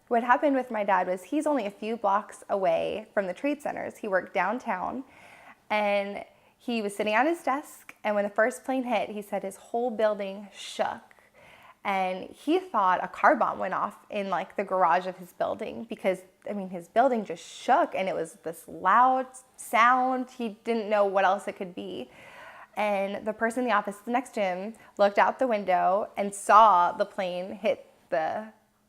What happened with my dad was he's only a few blocks away from the trade centers. He worked downtown, and he was sitting at his desk, and when the first plane hit, he said his whole building shook. And he thought a car bomb went off in like the garage of his building because, I mean, his building just shook and it was this loud sound. He didn't know what else it could be. And the person in the office next to him looked out the window and saw the plane hit the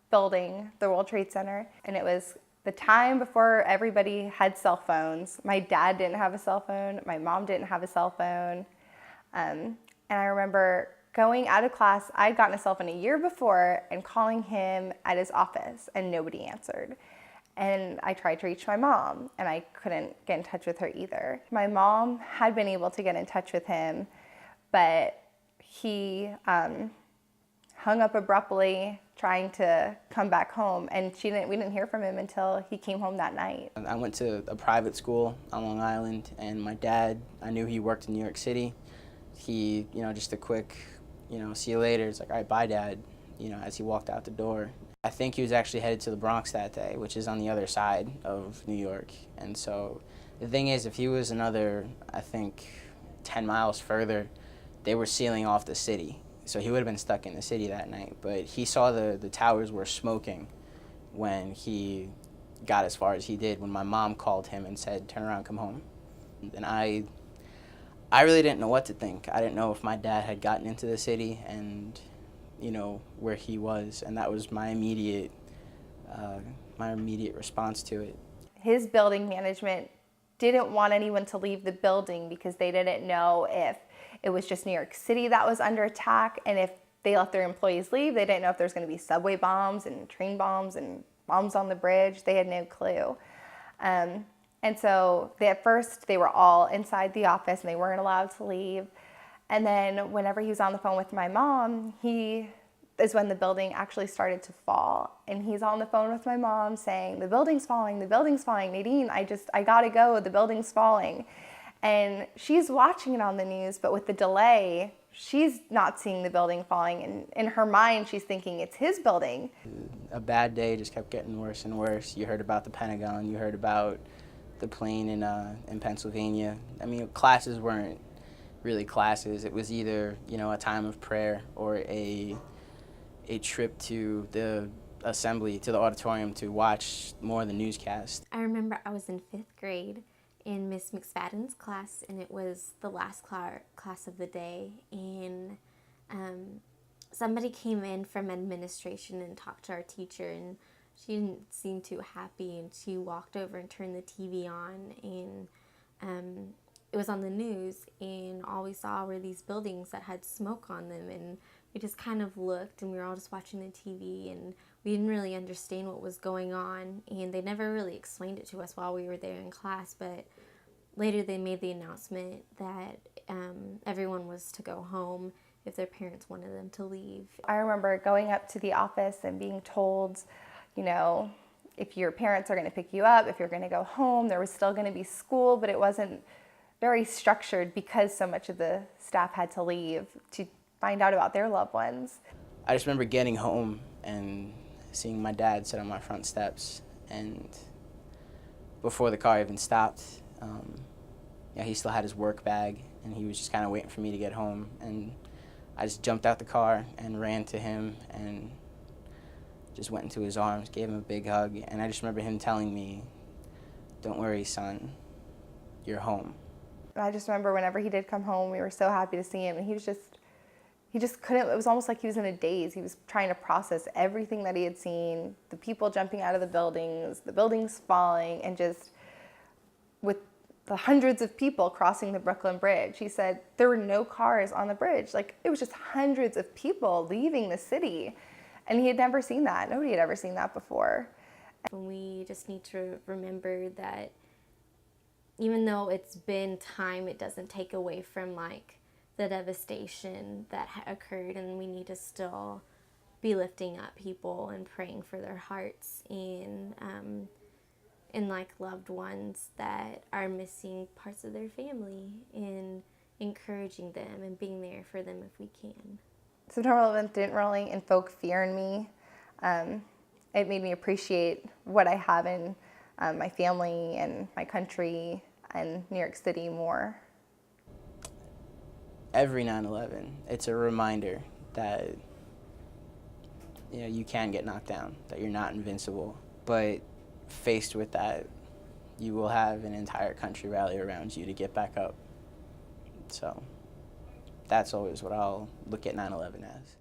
building, the World Trade Center. And it was the time before everybody had cell phones. My dad didn't have a cell phone. My mom didn't have a cell phone. And I remember going out of class, I'd gotten a cell phone a year before and calling him at his office and nobody answered. And I tried to reach my mom and I couldn't get in touch with her either. My mom had been able to get in touch with him, but he hung up abruptly trying to come back home, and we didn't hear from him until he came home that night. I went to a private school on Long Island, and my dad, I knew he worked in New York City. He, just a quick, see you later. It's like, all right, bye, Dad, as he walked out the door. I think he was actually headed to the Bronx that day, which is on the other side of New York. And so the thing is, if he was another, I think, 10 miles further, they were sealing off the city. So he would have been stuck in the city that night. But he saw the towers were smoking when he got as far as he did, when my mom called him and said, turn around, come home. And I really didn't know what to think. I didn't know if my dad had gotten into the city and, where he was. And that was my immediate response to it. His building management didn't want anyone to leave the building because they didn't know if it was just New York City that was under attack, and if they let their employees leave, they didn't know if there was going to be subway bombs and train bombs and bombs on the bridge. They had no clue. And so at first they were all inside the office and they weren't allowed to leave. And then whenever he was on the phone with my mom, is when the building actually started to fall. And he's on the phone with my mom saying, the building's falling, Nadine, I gotta go, the building's falling. And she's watching it on the news, but with the delay, she's not seeing the building falling. And in her mind, she's thinking it's his building. A bad day just kept getting worse and worse. You heard about the Pentagon, you heard about the plane in Pennsylvania. I mean, classes weren't really classes. It was either, a time of prayer or a trip to the assembly, to the auditorium to watch more of the newscast. I remember I was in 5th grade in Miss McSpadden's class, and it was the last class of the day, and somebody came in from administration and talked to our teacher, and she didn't seem too happy, and she walked over and turned the TV on, and it was on the news, and all we saw were these buildings that had smoke on them, and we just kind of looked, and we were all just watching the TV, and we didn't really understand what was going on, and they never really explained it to us while we were there in class, but later they made the announcement that everyone was to go home if their parents wanted them to leave. I remember going up to the office and being told, if your parents are going to pick you up, if you're going to go home, there was still going to be school, but it wasn't very structured because so much of the staff had to leave to find out about their loved ones. I just remember getting home and seeing my dad sit on my front steps, and before the car even stopped, he still had his work bag, and he was just kind of waiting for me to get home, and I just jumped out the car and ran to him and just went into his arms, gave him a big hug, and I just remember him telling me, "Don't worry, son, you're home." I just remember whenever he did come home, we were so happy to see him, and he just couldn't, it was almost like he was in a daze. He was trying to process everything that he had seen, the people jumping out of the buildings falling, and just with the hundreds of people crossing the Brooklyn Bridge. He said there were no cars on the bridge. Like, it was just hundreds of people leaving the city, and he had never seen that. Nobody had ever seen that before. We just need to remember that even though it's been time, it doesn't take away from the devastation that occurred, and we need to still be lifting up people and praying for their hearts and loved ones that are missing parts of their family, and encouraging them and being there for them if we can. September 11th didn't really invoke fear in me. it made me appreciate what I have in my family and my country and New York City more. Every 9/11, it's a reminder that you can get knocked down, that you're not invincible. But faced with that, you will have an entire country rally around you to get back up. So that's always what I'll look at 9/11 as.